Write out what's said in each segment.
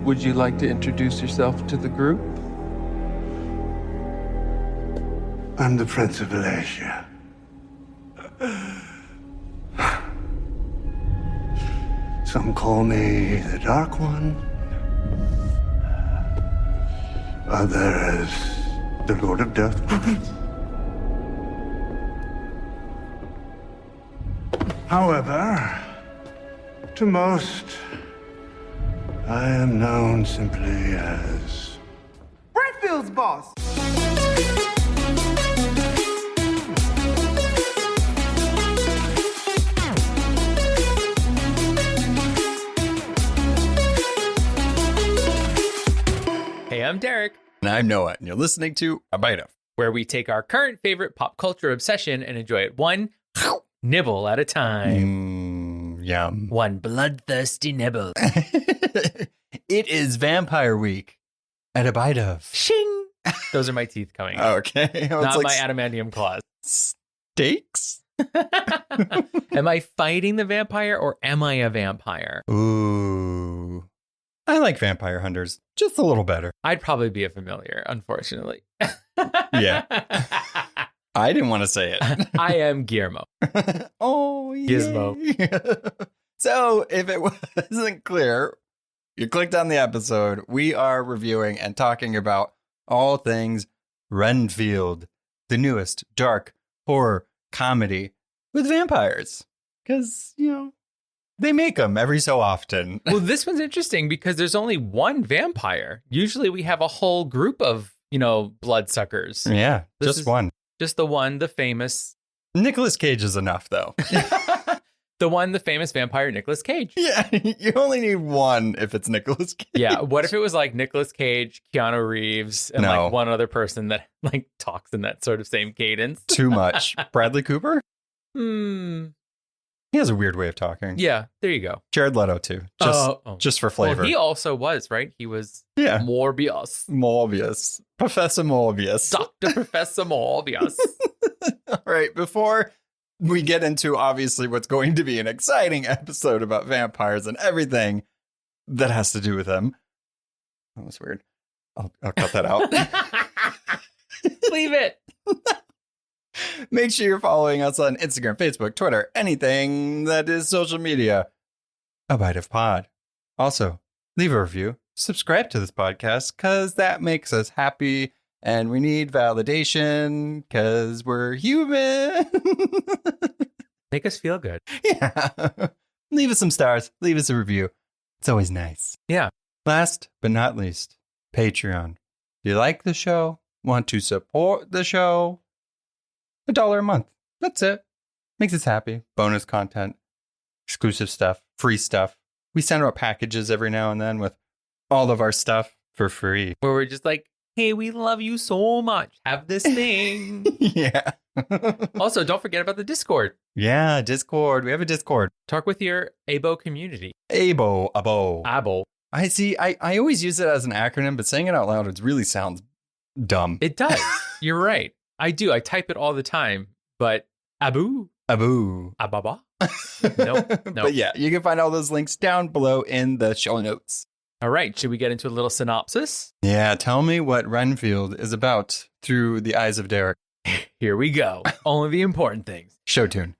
Would you like to introduce yourself to the group? I'm the Prince of Valacia. Some call me the Dark One. Others, the Lord of Death. However, to most, I am known simply as Renfield's boss. Hey, I'm Derek, And I'm Noah, and you're listening to A Bite Of. where we take our current favorite pop culture obsession and enjoy it one nibble at a time. Yum. One bloodthirsty nibble. It is Vampire Week at A Bite Of. Shing! Those are my teeth coming out. Okay. Not my adamantium claws. Steaks? Am I fighting the vampire or am I a vampire? Ooh. I like vampire hunters just a little better. I'd probably be a familiar, unfortunately. Yeah. I didn't want to say it. I am Guillermo. Oh, yeah. Gizmo. So, if it wasn't clear, you clicked on the episode. We are reviewing and talking about all things Renfield, the newest dark horror comedy with vampires. Because, they make them every so often. Well, this one's interesting because there's only one vampire. Usually we have a whole group of, bloodsuckers. Yeah, This just is- one. Just the one, the famous, Nicolas Cage is enough, though. the famous vampire, Nicolas Cage. Yeah, you only need one if it's Nicolas Cage. Yeah. What if it was like Nicolas Cage, Keanu Reeves, and No. like one other person that like talks in that sort of same cadence? Too much. Bradley Cooper? Hmm. He has a weird way of talking. Yeah. There you go. Jared Leto, too. Just for flavor. Well, he also was, right? He was Yeah. Morbius. Morbius. Professor Morbius. Dr. Professor Morbius. All right, before we get into obviously what's going to be an exciting episode about vampires and everything that has to do with them. That was weird. I'll cut that out. Leave it. Make sure you're following us on Instagram, Facebook, Twitter, anything that is social media. A Bite of Pod. Also, leave a review. Subscribe to this podcast because that makes us happy. And we need validation because we're human. Make us feel good. Yeah. Leave us some stars. Leave us a review. It's always nice. Yeah. Last but not least, Patreon. Do you like the show? Want to support the show? $1 a month. That's it. Makes us happy. Bonus content, exclusive stuff, free stuff. We send out packages every now and then with all of our stuff for free. Where we're just like, hey, we love you so much. Have this thing. Yeah. Also, don't forget about the Discord. Yeah, Discord. We have a Discord. Talk with your ABO community. Abo. ABO. I see. I always use it as an acronym, but saying it out loud, it really sounds dumb. It does. You're right. I do. I type it all the time. But Abu. Ababa. Nope. But yeah, you can find all those links down below in the show notes. All right. Should we get into a little synopsis? Yeah, tell me what Renfield is about through the eyes of Derek. Here we go. Only the important things. Show tune.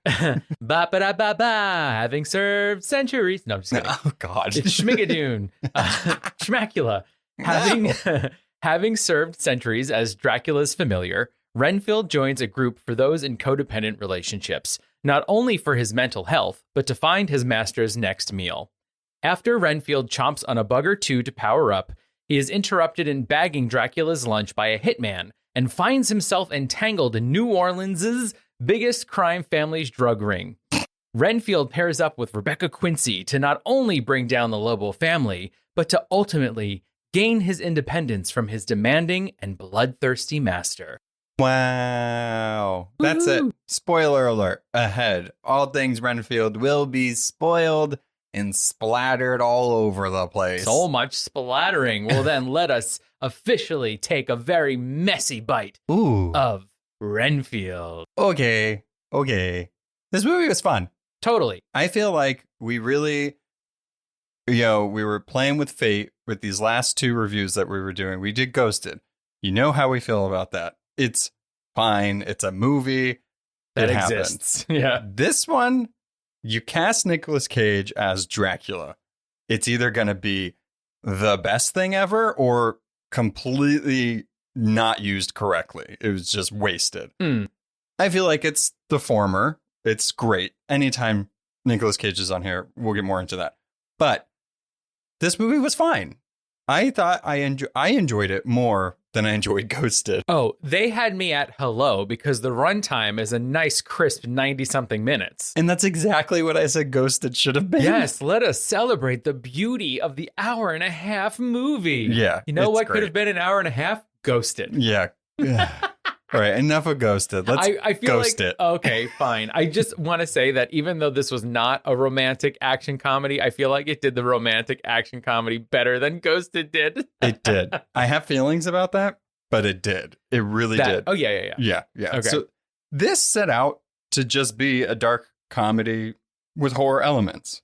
Ba-ba-da-ba-ba. Having served centuries. No, I'm just kidding. Oh, God. It's Schmigadoon. Schmacula. Having served centuries as Dracula's familiar, Renfield joins a group for those in codependent relationships, not only for his mental health, but to find his master's next meal. After Renfield chomps on a bug or two to power up, he is interrupted in bagging Dracula's lunch by a hitman and finds himself entangled in New Orleans' biggest crime family's drug ring. Renfield pairs up with Rebecca Quincy to not only bring down the Lobo family, but to ultimately gain his independence from his demanding and bloodthirsty master. Wow. That's it. Spoiler alert ahead. All things Renfield will be spoiled and splattered all over the place. So much splattering. Well, then let us officially take a very messy bite of Renfield. Okay. This movie was fun. Totally. I feel like we really we were playing with fate with these last 2 reviews that we were doing. We did Ghosted. You know how we feel about that. It's fine. It's a movie That it exists. Happens. Yeah. This one, you cast Nicolas Cage as Dracula. It's either going to be the best thing ever or completely not used correctly. It was just wasted. I feel like it's the former. It's great. Anytime Nicolas Cage is on here, we'll get more into that. But this movie was fine. I thought I enjoyed it more than I enjoyed Ghosted. Oh, they had me at hello because the runtime is a nice crisp 90-something minutes. And that's exactly what I said Ghosted should have been. Yes, let us celebrate the beauty of the hour-and-a-half movie. Yeah. You know what great. could have been an hour and a half? Ghosted. Yeah. All right, enough of Ghosted. Let's I feel ghost like, it. Okay, fine. I just want to say that even though this was not a romantic action comedy, I feel like it did the romantic action comedy better than Ghosted did. It did. I have feelings about that, but it did. It really did. Oh, yeah. Yeah. Okay. So this set out to just be a dark comedy with horror elements.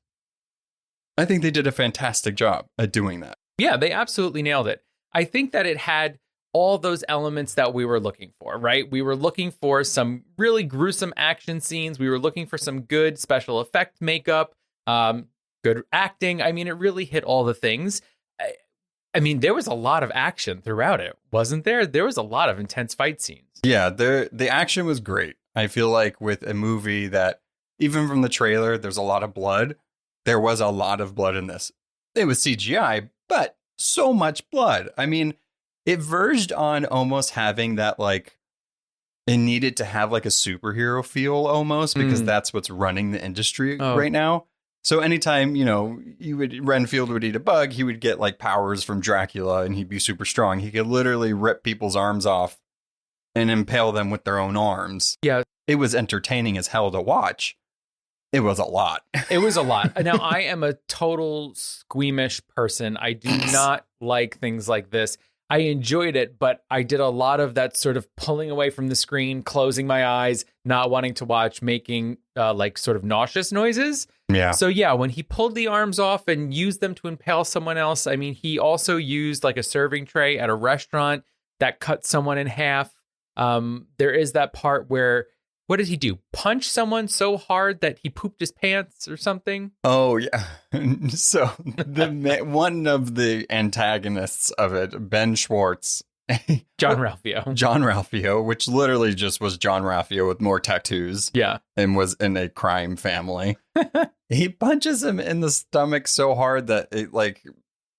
I think they did a fantastic job at doing that. Yeah, they absolutely nailed it. I think that it had all those elements that we were looking for, right? We were looking for some really gruesome action scenes. We were looking for some good special effect makeup, good acting. I mean, it really hit all the things. I mean, there was a lot of action throughout it, wasn't there? There was a lot of intense fight scenes. Yeah, the action was great. I feel like with a movie that, even from the trailer, there's a lot of blood. There was a lot of blood in this. It was CGI, but so much blood. I mean, it verged on almost having that, like, it needed to have like a superhero feel almost because that's what's running the industry right now. So anytime, Renfield would eat a bug, he would get like powers from Dracula and he'd be super strong. He could literally rip people's arms off and impale them with their own arms. Yeah. It was entertaining as hell to watch. It was a lot. It was a lot. Now, I am a total squeamish person. I do not like things like this. I enjoyed it, but I did a lot of that sort of pulling away from the screen, closing my eyes, not wanting to watch, making like sort of nauseous noises. Yeah. So yeah, when he pulled the arms off and used them to impale someone else, I mean, he also used like a serving tray at a restaurant that cut someone in half. There is that part where, what did he do? Punch someone so hard that he pooped his pants or something? Oh, yeah. So one of the antagonists of it, Ben Schwartz. John Ralphio, which literally just was John Ralphio with more tattoos. Yeah. And was in a crime family. He punches him in the stomach so hard that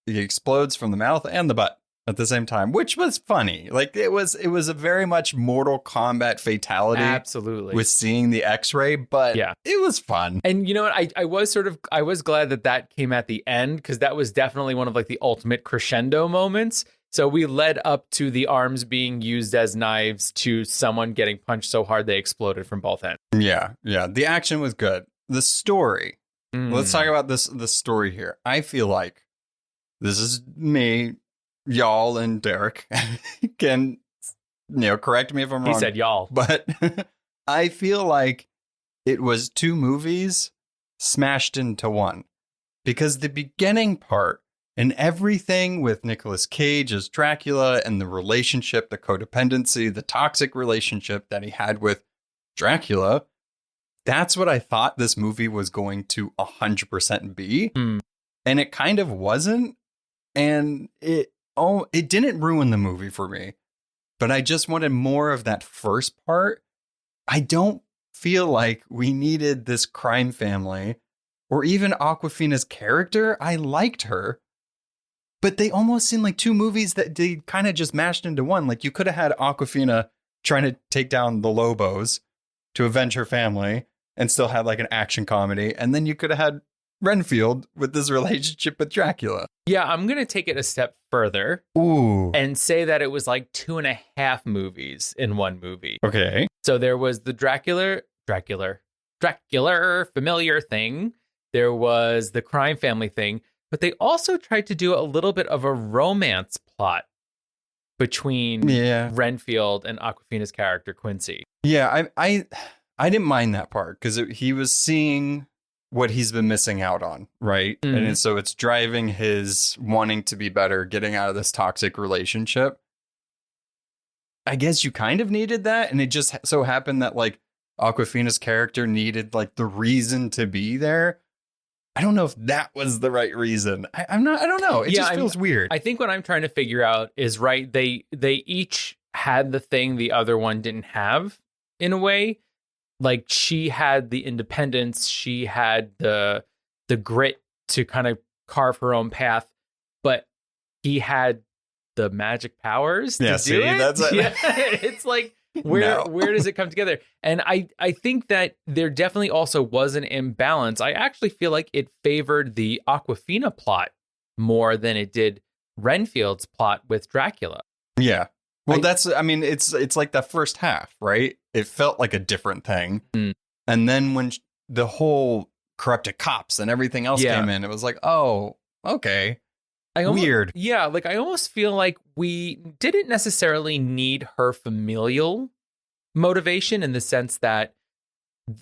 he explodes from the mouth and the butt at the same time, which was funny. Like it was a very much Mortal Kombat fatality. Absolutely. With seeing the X-ray, but yeah, it was fun. And you know what? I was glad that came at the end because that was definitely one of like the ultimate crescendo moments. So we led up to the arms being used as knives to someone getting punched so hard they exploded from both ends. Yeah. The action was good. The story. Let's talk about the story here. I feel like this is me, y'all, and Derek can correct me if I'm wrong. He said y'all. But I feel like it was 2 movies smashed into one. Because the beginning part and everything with Nicolas Cage as Dracula and the relationship, the codependency, the toxic relationship that he had with Dracula, that's what I thought this movie was going to 100% be. And it kind of wasn't. And it didn't ruin the movie for me. But I just wanted more of that first part. I don't feel like we needed this crime family or even Awkwafina's character. I liked her. But they almost seemed like 2 movies that they kind of just mashed into one. Like you could have had Awkwafina trying to take down the Lobos to avenge her family and still had like an action comedy. And then you could have had Renfield with this relationship with Dracula. Yeah, I'm going to take it a step further. Ooh. And say that it was like 2.5 movies in one movie. Okay. So there was the Dracula familiar thing. There was the crime family thing. But they also tried to do a little bit of a romance plot between Renfield and Awkwafina's character, Quincy. Yeah, I didn't mind that part because he was seeing what he's been missing out on, right? And so it's driving his wanting to be better, getting out of this toxic relationship. I guess you kind of needed that, and it just so happened that like Awkwafina's character needed like the reason to be there. I don't know if that was the right reason. I don't know. It just feels weird. I think what I'm trying to figure out is, right, they each had the thing the other one didn't have in a way. Like she had the independence, she had the grit to kind of carve her own path, but he had the magic powers to do it. That's it. Yeah, it's like where does it come together? And I think that there definitely also was an imbalance. I actually feel like it favored the Awkwafina plot more than it did Renfield's plot with Dracula. Yeah. Well, it's like the first half, right? It felt like a different thing. And then when the whole corrupted cops and everything else came in, it was like, oh, okay. Weird. Yeah, like I almost feel like we didn't necessarily need her familial motivation in the sense that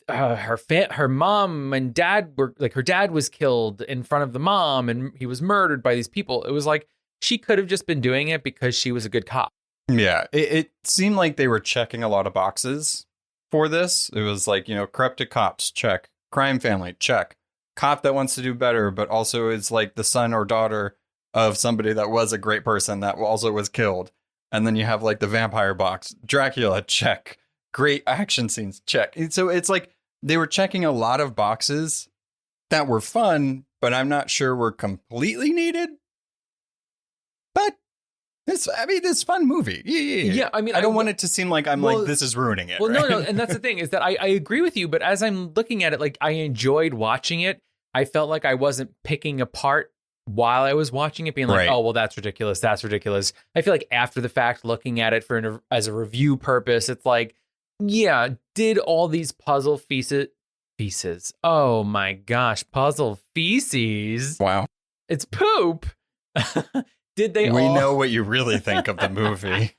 her mom and dad were like, her dad was killed in front of the mom and he was murdered by these people. It was like she could have just been doing it because she was a good cop. Yeah, it seemed like they were checking a lot of boxes for this. It was like, corrupted cops, check. Crime family, check. Cop that wants to do better, but also is like the son or daughter of somebody that was a great person that also was killed. And then you have like the vampire box, Dracula, check. Great action scenes, check. So it's like they were checking a lot of boxes that were fun, but I'm not sure were completely needed. But it's a fun movie. Yeah. I mean, I don't want it to seem like I'm like, this is ruining it. Well, right? no. And that's the thing is that I agree with you. But as I'm looking at it, like I enjoyed watching it. I felt like I wasn't picking apart while I was watching it, being like, oh, well, that's ridiculous. That's ridiculous. I feel like after the fact, looking at it as a review purpose, it's like, yeah, did all these puzzle feces. Oh, my gosh. Puzzle feces. Wow. It's poop. Did they We know what you really think of the movie.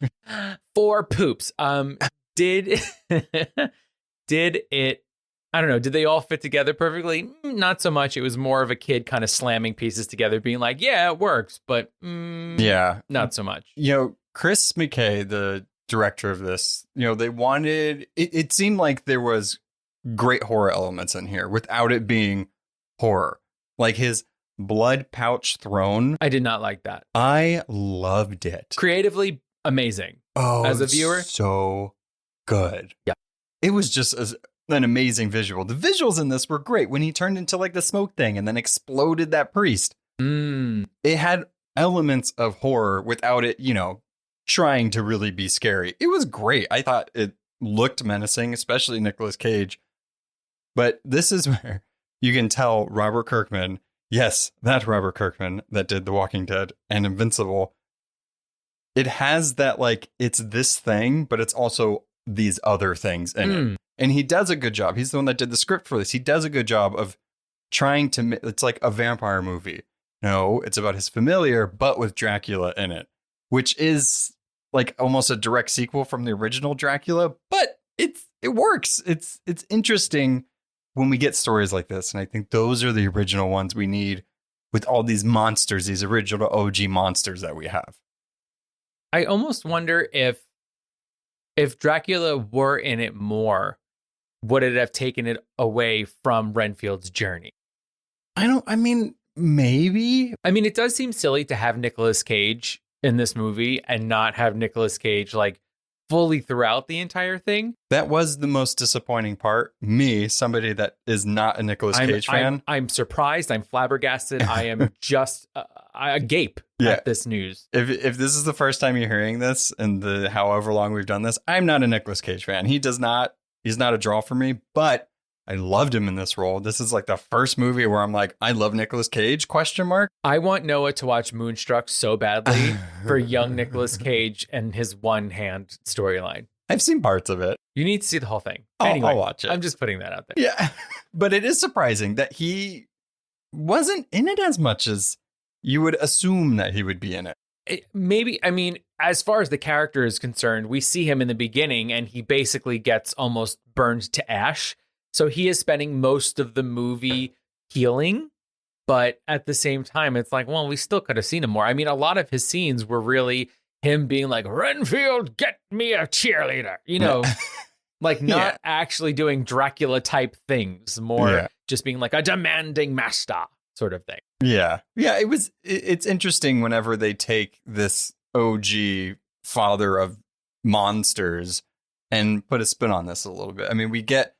4 poops. Did it, I don't know, did they all fit together perfectly? Not so much. It was more of a kid kind of slamming pieces together, being like, yeah, it works, but not so much. Chris McKay, the director of this, they wanted, it seemed like there was great horror elements in here without it being horror. Like his blood pouch throne. I did not like that. I loved it. Creatively amazing. Oh, as a viewer, so good. Yeah. It was just an amazing visual. The visuals in this were great when he turned into like the smoke thing and then exploded that priest. It had elements of horror without it, trying to really be scary. It was great. I thought it looked menacing, especially Nicolas Cage. But this is where you can tell Robert Kirkman, yes, that Robert Kirkman that did The Walking Dead and Invincible. It has that, like, it's this thing, but it's also these other things in it. And he does a good job. He's the one that did the script for this. He does a good job of trying to, it's like a vampire movie. No, it's about his familiar, but with Dracula in it, which is like almost a direct sequel from the original Dracula, but it works. It's interesting when we get stories like this. And I think those are the original ones we need with all these monsters, these original OG monsters that we have. I almost wonder if Dracula were in it more, would it have taken it away from Renfield's journey? Maybe. I mean, it does seem silly to have Nicolas Cage in this movie and not have Nicolas Cage like fully throughout the entire thing. That was the most disappointing part. Me, somebody that is not a Nicolas Cage fan. I'm surprised. I'm flabbergasted. I am just agape at this news. If this is the first time you're hearing this and the however long we've done this, I'm not a Nicolas Cage fan. He's not a draw for me, but I loved him in this role. This is like the first movie where I'm like, I love Nicolas Cage, ? I want Noah to watch Moonstruck so badly for young Nicolas Cage and his one hand storyline. I've seen parts of it. You need to see the whole thing. Anyway, I'll watch it. I'm just putting that out there. Yeah. But it is surprising that he wasn't in it as much as you would assume that he would be in it. Maybe, I mean, as far as the character is concerned, we see him in the beginning and he basically gets almost burned to ash. So he is spending most of the movie healing. But at the same time, it's like, well, we still could have seen him more. I mean, a lot of his scenes were really him being like, Renfield, get me a cheerleader, like not actually doing Dracula type things, more just being like a demanding master sort of thing. Yeah. Yeah. It's interesting whenever they take this OG father of monsters and put a spin on this a little bit. I mean, we get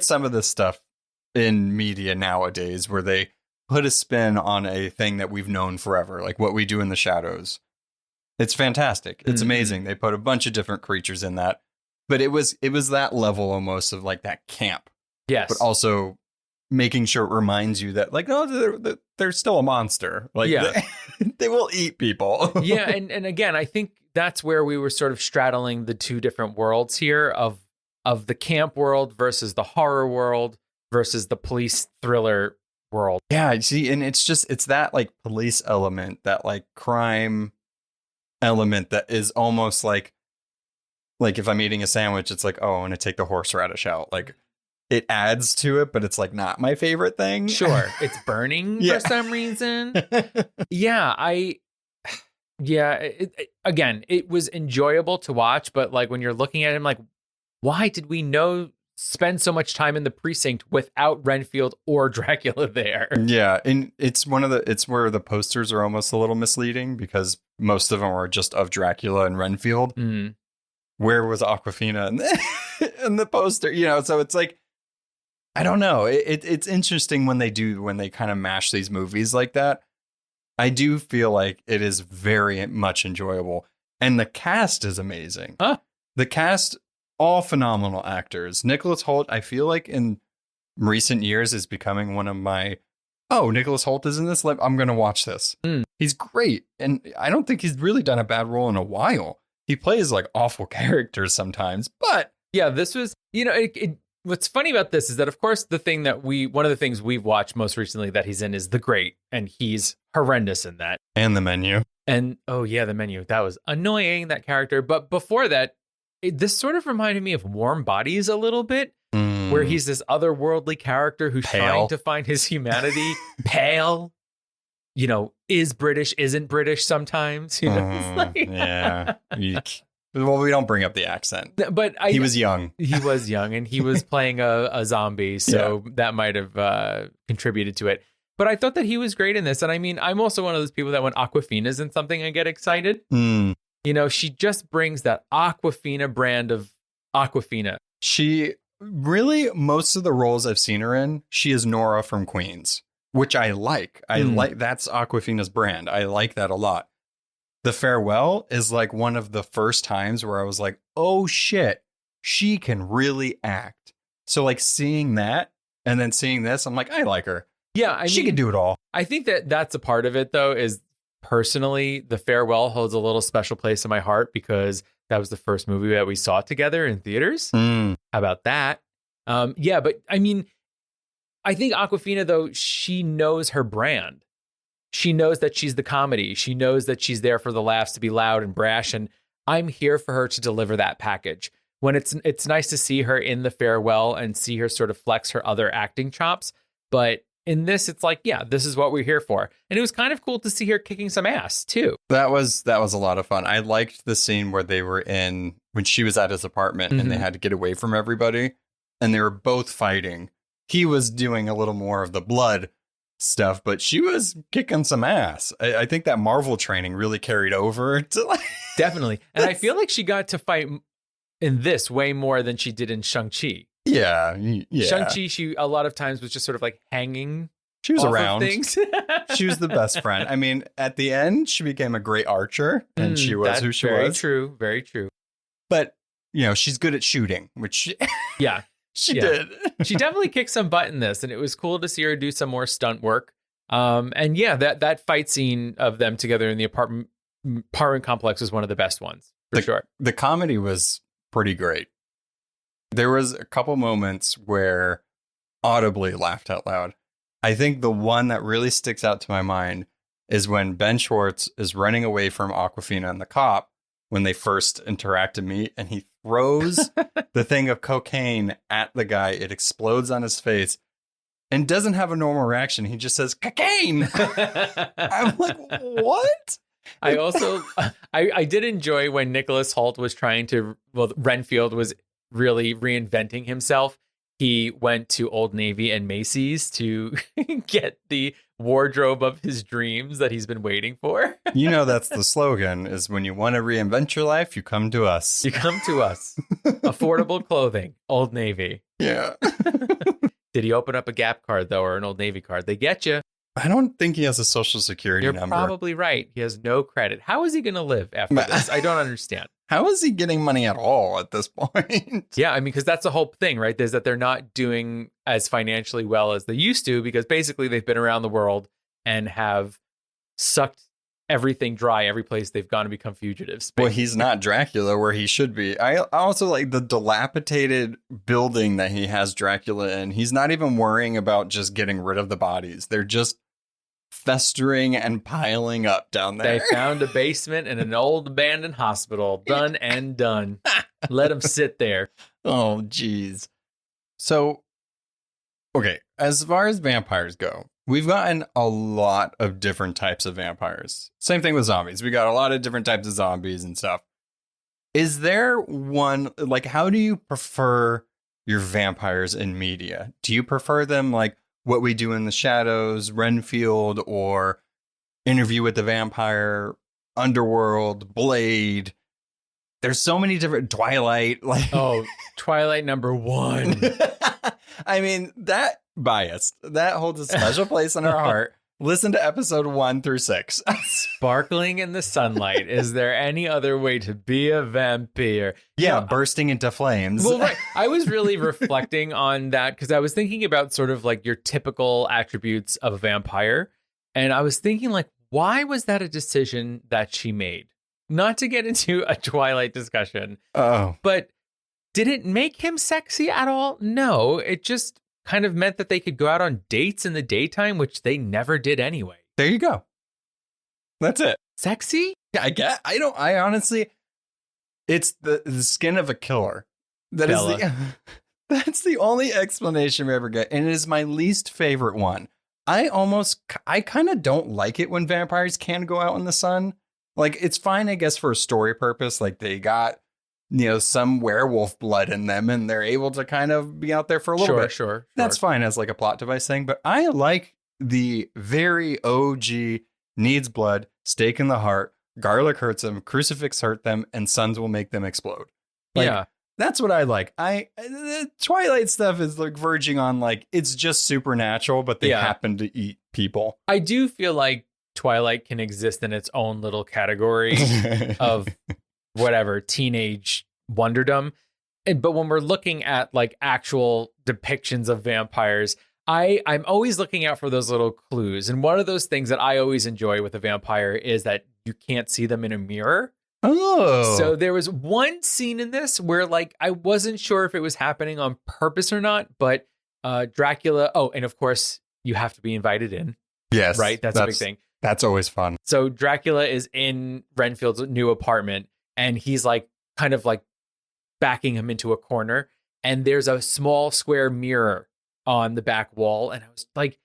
some of this stuff in media nowadays where they put a spin on a thing that we've known forever, like What We Do in the Shadows. It's fantastic. It's amazing. They put a bunch of different creatures in that, but it was that level almost of like that camp. Yes. But also making sure it reminds you that like, no, they're still a monster. Like they will eat people. Yeah. And again, I think that's where we were sort of straddling the two different worlds here of the camp world versus the horror world versus the police thriller world. Yeah, see, and it's that like police element, that like crime element that is almost like if I'm eating a sandwich, it's like, oh, I want to take the horseradish out. Like it adds to it, but it's like not my favorite thing. Sure. It's burning for some reason. Again, it was enjoyable to watch, but like when you're looking at him, like, why did we spend so much time in the precinct without Renfield or Dracula there? Yeah, and it's where the posters are almost a little misleading because most of them are just of Dracula and Renfield. Mm. Where was Awkwafina in the poster? So it's like, I don't know. It's interesting when they kind of mash these movies like that. I do feel like it is very much enjoyable, and the cast is amazing. The cast. All phenomenal actors. Nicholas Hoult, I feel like in recent years is becoming one of my, Nicholas Hoult is in this, I'm going to watch this. He's great. And I don't think he's really done a bad role in a while. He plays like awful characters sometimes, but yeah, this was, what's funny about this is that, of course, one of the things we've watched most recently that he's in is The Great, and he's horrendous in that. And The Menu. And, The Menu. That was annoying, that character. But before that, this sort of reminded me of Warm Bodies a little bit, where he's this otherworldly character who's trying to find his humanity. Pale, is British, isn't British sometimes. Yeah. Well, we don't bring up the accent. But he was young. He was young, and he was playing a zombie, so that might have contributed to it. But I thought that he was great in this. And I mean, I'm also one of those people that when Awkwafina's in something, I get excited. She just brings that Awkwafina brand of Awkwafina. She really, most of the roles I've seen her in, she is Nora from Queens, which I like. That's Awkwafina's brand. I like that a lot. The Farewell is like one of the first times where I was like, oh shit, she can really act. So like seeing that and then seeing this, I'm like, I like her. Yeah, she can do it all. I think that's a part of it, though, is personally, The Farewell holds a little special place in my heart because that was the first movie that we saw together in theaters. How about that? But I mean, I think Awkwafina, though, she knows her brand. She knows that she's the comedy. She knows that she's there for the laughs, to be loud and brash. And I'm here for her to deliver that package. When it's nice to see her in The Farewell and see her sort of flex her other acting chops. But in this, it's like, yeah, this is what we're here for. And it was kind of cool to see her kicking some ass, too. That was a lot of fun. I liked the scene where they were when she was at his apartment and they had to get away from everybody. And they were both fighting. He was doing a little more of the blood stuff, but she was kicking some ass. I think that Marvel training really carried over to Definitely. And I feel like she got to fight in this way more than she did in Shang-Chi. Yeah. Shang-Chi, she a lot of times was just sort of like hanging. She was around. Things. She was the best friend. I mean, at the end, she became a great archer, and she was who she was. Very true. Very true. But, she's good at shooting, which she did. She definitely kicked some butt in this, and it was cool to see her do some more stunt work. And yeah, that fight scene of them together in the apartment complex was one of the best ones, for sure. The comedy was pretty great. There was a couple moments where audibly laughed out loud. I think the one that really sticks out to my mind is when Ben Schwartz is running away from Awkwafina and the cop when they first interact and meet, and he throws the thing of cocaine at the guy. It explodes on his face. and doesn't have a normal reaction. He just says, cocaine. I'm like, what? I also, I did enjoy when Nicholas Hoult was Renfield was really reinventing himself. He went to Old Navy and Macy's to get the wardrobe of his dreams that he's been waiting for. You know, that's the slogan, is when you want to reinvent your life, you come to us. You come to us. Affordable clothing, Old Navy. Yeah. Did he open up a Gap card, though, or an Old Navy card? They get you. I don't think he has a social security You're number. probably right. He has no credit. How is he going to live after this? I don't understand. How is he getting money at all at this point? Yeah, I mean, because that's the whole thing, right? Is that they're not doing as financially well as they used to, because basically they've been around the world and have sucked everything dry every place they've gone to become fugitives. Well, he's not Dracula where he should be. I also like the dilapidated building that he has Dracula in. He's not even worrying about just getting rid of the bodies. They're just festering and piling up down there. They found a basement in an old abandoned hospital. Done and done. Let them sit there. Oh, geez. So, okay, as far as vampires go, we've gotten a lot of different types of vampires. Same thing with zombies. We got a lot of different types of zombies and stuff. Is there one, like, how do you prefer your vampires in media? Do you prefer them like What We Do in the Shadows, Renfield, or Interview with the Vampire, Underworld, Blade? There's so many different Twilight. Like, oh, Twilight #1. I mean, that biased. That holds a special place in our heart. Listen to episode 1 through 6. Sparkling in the sunlight. Is there any other way to be a vampire? Yeah, bursting into flames. Well, right. I was really reflecting on that because I was thinking about sort of like your typical attributes of a vampire. And I was thinking, like, why was that a decision that she made? Not to get into a Twilight discussion. Oh. But did it make him sexy at all? No, it just kind of meant that they could go out on dates in the daytime, which they never did anyway. There you go. That's it. Sexy? Yeah, I honestly, it's the skin of a killer. Bella. That's the only explanation we ever get. And it is my least favorite one. I kind of don't like it when vampires can go out in the sun. Like, it's fine, I guess, for a story purpose. Like, they got, some werewolf blood in them and they're able to kind of be out there for a little bit. Sure. That's fine as like a plot device thing. But I like the very OG needs blood, stake in the heart, garlic hurts them, crucifix hurt them, and suns will make them explode. Like, yeah. That's what I like. The Twilight stuff is like verging on like, it's just supernatural, but they happen to eat people. I do feel like Twilight can exist in its own little category of whatever, teenage wonderdom. But when we're looking at like actual depictions of vampires, I'm always looking out for those little clues. And one of those things that I always enjoy with a vampire is that you can't see them in a mirror. Oh. So there was one scene in this where like I wasn't sure if it was happening on purpose or not, but Dracula. Oh, and of course you have to be invited in. Yes. Right. That's a big thing. That's always fun. So Dracula is in Renfield's new apartment and he's like kind of like backing him into a corner. And there's a small square mirror on the back wall. And I was like,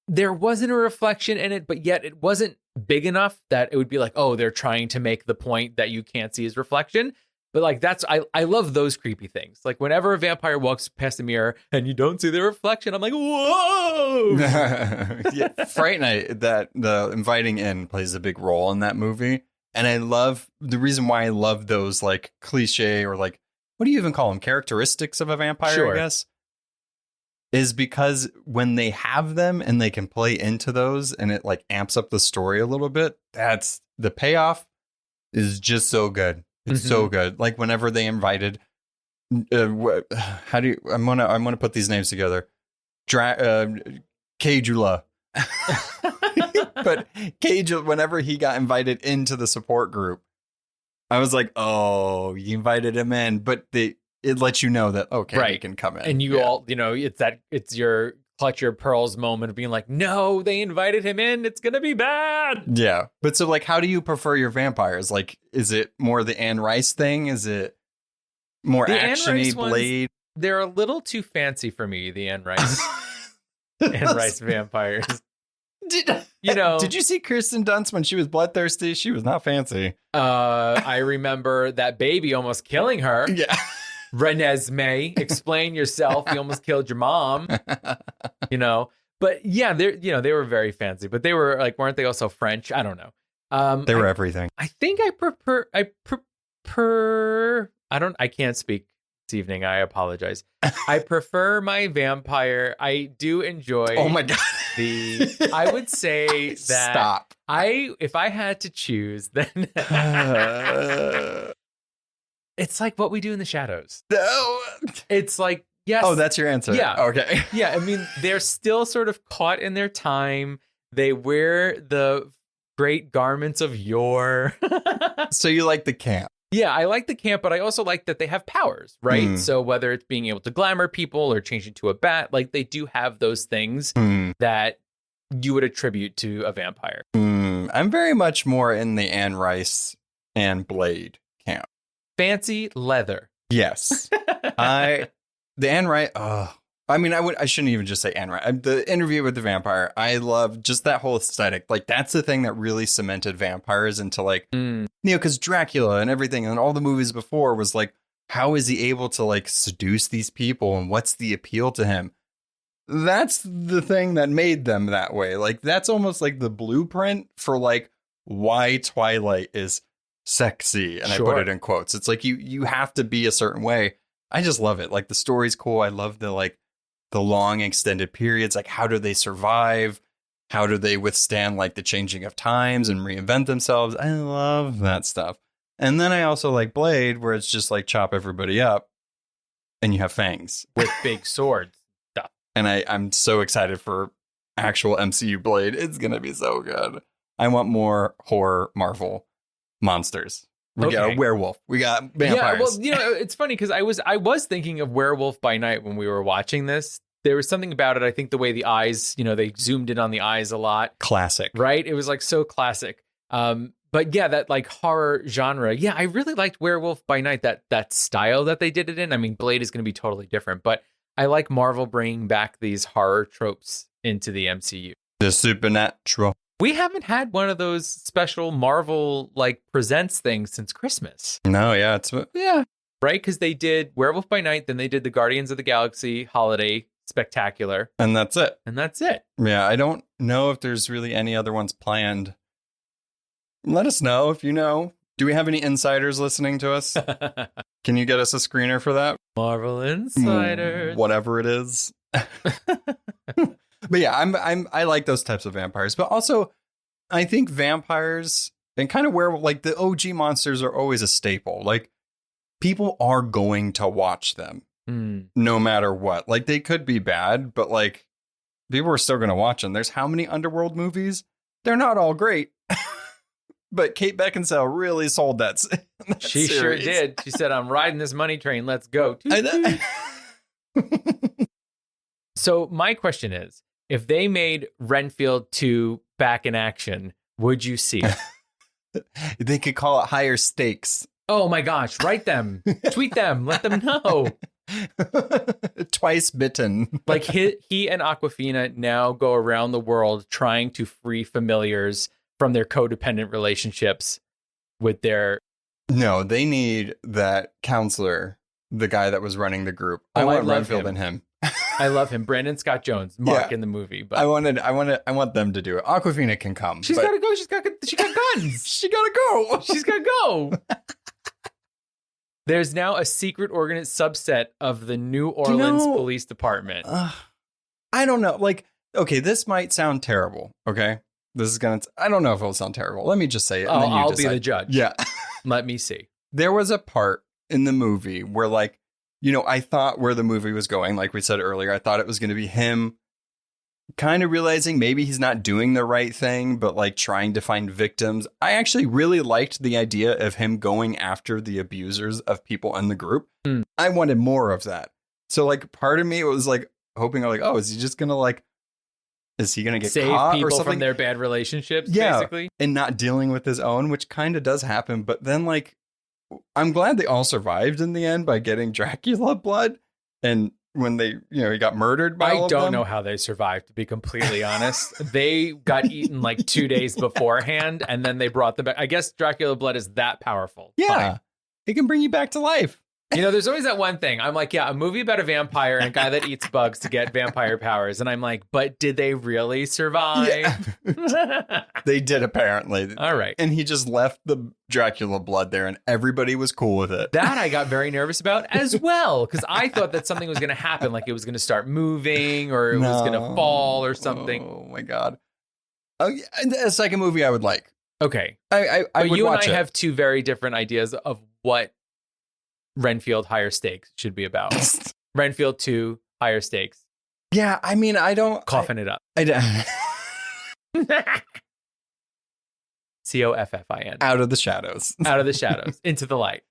there wasn't a reflection in it, but yet it wasn't big enough that it would be like, oh, they're trying to make the point that you can't see his reflection. But like, I love those creepy things. Like whenever a vampire walks past a mirror and you don't see the reflection, I'm like, whoa. Yeah, Fright Night, that the inviting in plays a big role in that movie. And I love the reason why I love those like cliche or like, what do you even call them? Characteristics of a vampire, Sure. I guess. Is because when they have them and they can play into those and it like amps up the story a little bit, that's the payoff is just so good. It's so good. Like whenever they invited, I'm gonna put these names together. Cage-ula. But Cage-ula, whenever he got invited into the support group, I was like, oh, you invited him in, but it lets you know that, okay, Right. he can come in. And you all, it's your clutch your pearls moment of being like, no, they invited him in. It's going to be bad. Yeah. But so like, how do you prefer your vampires? Like, is it more the Anne Rice thing? Is it more The Anne action-y Rice ones, Blade? They're a little too fancy for me, the Anne Rice Anne Rice vampires. Did you see Kirsten Dunst when she was bloodthirsty? She was not fancy. I remember that baby almost killing her. Yeah. Renesmee, explain yourself. You almost killed your mom. But yeah, they were very fancy, but they were like, weren't they also French? I don't know. They were everything. I think I can't speak this evening. I apologize. I prefer my vampire. I do enjoy. Oh my God. I would say that Stop. if I had to choose, then it's like What We Do in the Shadows. No. It's like, yes. Oh, that's your answer. Yeah. Okay. Yeah. I mean, they're still sort of caught in their time. They wear the great garments of yore. So you like the camp? Yeah, I like the camp, but I also like that they have powers, right? So whether it's being able to glamour people or change into a bat, like they do have those things that you would attribute to a vampire. I'm very much more in the Anne Rice and Blade camp. Fancy leather. Yes. The Anne Rice. I shouldn't even just say Anne Rice. The Interview with the Vampire. I love just that whole aesthetic. Like that's the thing that really cemented vampires into like, because Dracula and everything and all the movies before was like, how is he able to like seduce these people and what's the appeal to him? That's the thing that made them that way. Like that's almost like the blueprint for like why Twilight is sexy. And Sure. I put it in quotes. It's like you have to be a certain way. I just love it. Like the story's cool. I love the long extended periods. Like how do they survive? How do they withstand like the changing of times and reinvent themselves? I love that stuff. And then I also like Blade, where it's just like chop everybody up and you have fangs with big swords. Stuff. And I'm so excited for actual MCU Blade. It's going to be so good. I want more horror Marvel monsters. We got a werewolf. We got vampires. Yeah, well, it's funny because I was thinking of Werewolf by Night when we were watching this. There was something about it. I think the way the eyes, they zoomed in on the eyes a lot. Classic. Right? It was like so classic. But yeah, that like horror genre. Yeah, I really liked Werewolf by Night, that style that they did it in. I mean, Blade is going to be totally different, but I like Marvel bringing back these horror tropes into the MCU. The supernatural. We haven't had one of those special Marvel like presents things since Christmas. No, yeah, right? Because they did Werewolf by Night, then they did the Guardians of the Galaxy Holiday Spectacular, and that's it. Yeah, I don't know if there's really any other ones planned. Let us know if you know. Do we have any insiders listening to us? Can you get us a screener for that? Marvel Insiders, whatever it is. But yeah, I like those types of vampires. But also, I think vampires and kind of where like the OG monsters are always a staple. Like people are going to watch them no matter what. Like they could be bad, but like people are still going to watch them. There's how many Underworld movies? They're not all great. But Kate Beckinsale really sold that. She series. Sure did. She said, "I'm riding this money train. Let's go." So my question is, if they made Renfield 2 back in action, would you see it? They could call it Higher Stakes. Oh my gosh, write them, tweet them, let them know. Twice bitten. Like he and Awkwafina now go around the world trying to free familiars from their codependent relationships with their... No, they need that counselor, the guy that was running the group. I want Renfield and him. I love him. Brandon Scott Jones, Mark in the movie. But I want them to do it. Awkwafina can come. She's got to go. She got guns. She got to go. She's got to go. There's now a secret subset of the New Orleans Police Department. I don't know. Like, okay, this might sound terrible. Okay. I don't know if it'll sound terrible. Let me just say it. Oh, I'll be the judge. Yeah. Let me see. There was a part in the movie where like, I thought where the movie was going, like we said earlier, I thought it was going to be him kind of realizing maybe he's not doing the right thing, but like trying to find victims. I actually really liked the idea of him going after the abusers of people in the group. I wanted more of that. So like part of me was like hoping like, oh, is he just going to like, is he going to get save caught people or something? From their bad relationships, basically? And not dealing with his own, which kind of does happen. But then like, I'm glad they all survived in the end by getting Dracula blood. And when they, he got murdered by all I of don't them? know how they survived, to be completely honest. They got eaten like 2 days beforehand, and then they brought them back. I guess Dracula blood is that powerful. Yeah. Fine. It can bring you back to life. There's always that one thing. I'm like, yeah, a movie about a vampire and a guy that eats bugs to get vampire powers. And I'm like, but did they really survive? Yeah. They did, apparently. All right. And he just left the Dracula blood there, and everybody was cool with it. That I got very nervous about as well, because I thought that something was going to happen, like it was going to start moving or it was going to fall or something. Oh, my God. Oh, yeah. A second movie I would like. Okay. I But would you and watch I it. have two very different ideas of what Renfield Higher Stakes should be about. Renfield 2 Higher Stakes. Yeah, I mean, I don't... Coughin' it up. I don't... COFFIN. Out of the shadows. Out of the shadows. Into the light.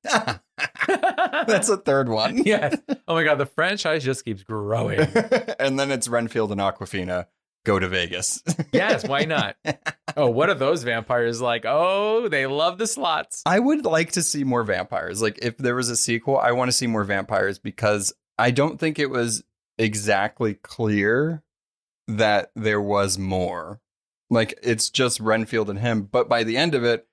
That's a third one. Yes. Oh my God, the franchise just keeps growing. And then it's Renfield and Aquafina go to Vegas. Yes, why not? Oh, what are those vampires like? Oh, they love the slots. I would like to see more vampires. Like, if there was a sequel, I want to see more vampires, because I don't think it was exactly clear that there was more. Like, it's just Renfield and him. But by the end of it,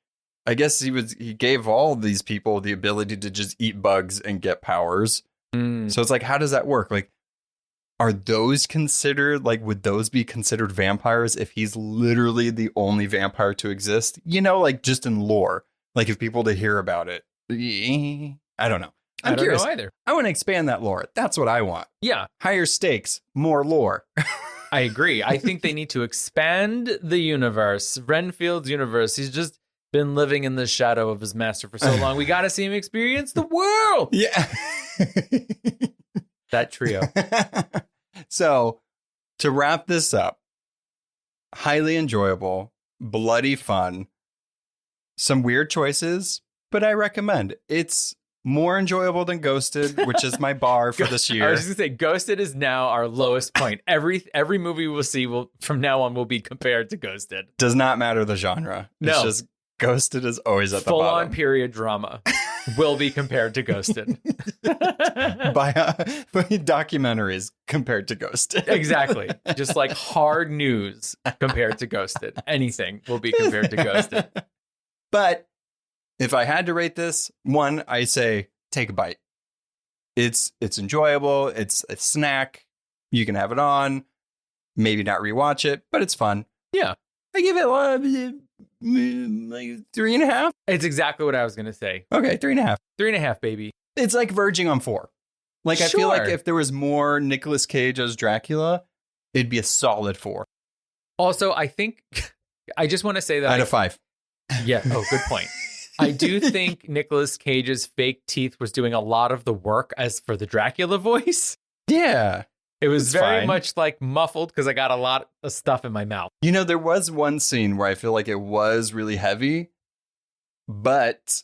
I guess he gave all these people the ability to just eat bugs and get powers. So it's like, how does that work? Like, are those considered, like, would those be considered vampires if he's literally the only vampire to exist? Like, just in lore, like, if people to hear about it. I don't know. I'm curious. I don't know either. I want to expand that lore. That's what I want. Yeah. Higher stakes, more lore. I agree. I think they need to expand the universe, Renfield's universe. He's just been living in the shadow of his master for so long. We got to see him experience the world. Yeah. That trio. So, to wrap this up, highly enjoyable, bloody fun, some weird choices, but I recommend. It's more enjoyable than Ghosted, which is my bar for this year. I was just going to say, Ghosted is now our lowest point. Every movie we'll see from now on will be compared to Ghosted. Does not matter the genre. No. It's just Ghosted is always at the Full bottom. on period drama will be compared to Ghosted. by documentaries compared to Ghosted. Exactly. Just like hard news compared to Ghosted. Anything will be compared to Ghosted. But if I had to rate this, 1, I say take a bite. It's enjoyable. It's a snack. You can have it on. Maybe not rewatch it, but it's fun. Yeah. I give it like 3.5. It's exactly what I was going to say. Okay, 3.5. 3.5, baby. It's like verging on 4. Like, I feel like Sure. if there was more Nicolas Cage as Dracula, it'd be a solid 4. Also, I think, I just want to say that. Out of 5. Yeah. Oh, good point. I do think Nicolas Cage's fake teeth was doing a lot of the work as for the Dracula voice. Yeah. It was It's very fine. much like muffled because I got a lot of stuff in my mouth. There was one scene where I feel like it was really heavy, but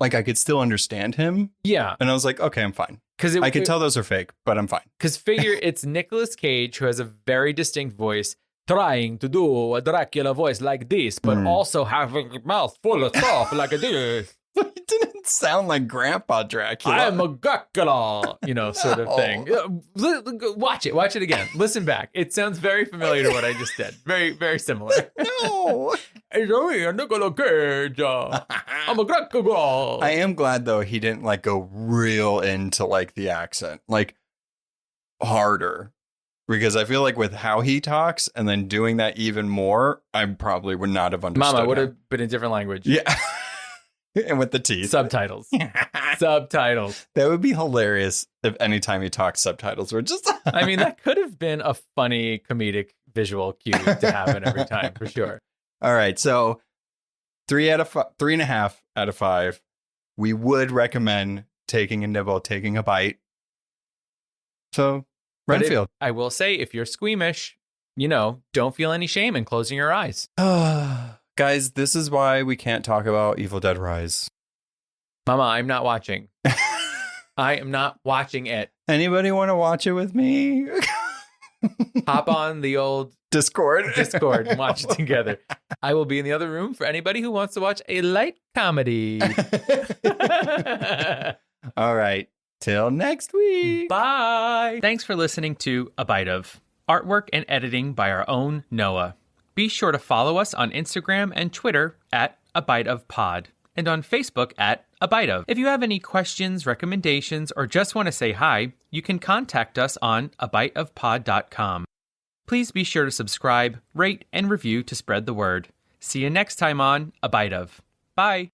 like I could still understand him. Yeah. And I was like, okay, I'm fine. Because I could tell those are fake, but I'm fine. Because figure it's Nicolas Cage who has a very distinct voice, trying to do a Dracula voice like this, but also having a mouth full of stuff like this. It didn't sound like Grandpa Dracula. I'm a Dracula, sort of thing. Watch it again. Listen back. It sounds very familiar to what I just did. Very, very similar. No. It's me, Nicolas Cage. I'm a Dracula. I am glad though he didn't like go real into like the accent, like harder. Because I feel like with how he talks and then doing that even more, I probably would not have understood. Mama would him. have been a different language. Yeah. And with the teeth. Subtitles. Subtitles. That would be hilarious if anytime he talks, subtitles were just... I mean, that could have been a funny comedic visual cue to happen every time, for sure. All right. So 3.5 out of 5. We would recommend taking a nibble, taking a bite. So But Renfield. I will say, if you're squeamish, don't feel any shame in closing your eyes. Guys, this is why we can't talk about Evil Dead Rise. Mama, I'm not watching. I am not watching it. Anybody want to watch it with me? Hop on the old Discord and watch it together. I will be in the other room for anybody who wants to watch a light comedy. All right. Till next week. Bye. Thanks for listening to A Bite of. Artwork and editing by our own Noah. Be sure to follow us on Instagram and Twitter at A Bite of Pod, and on Facebook at A Bite of. If you have any questions, recommendations, or just want to say hi, you can contact us on abiteofpod.com. Please be sure to subscribe, rate, and review to spread the word. See you next time on A Bite of. Bye.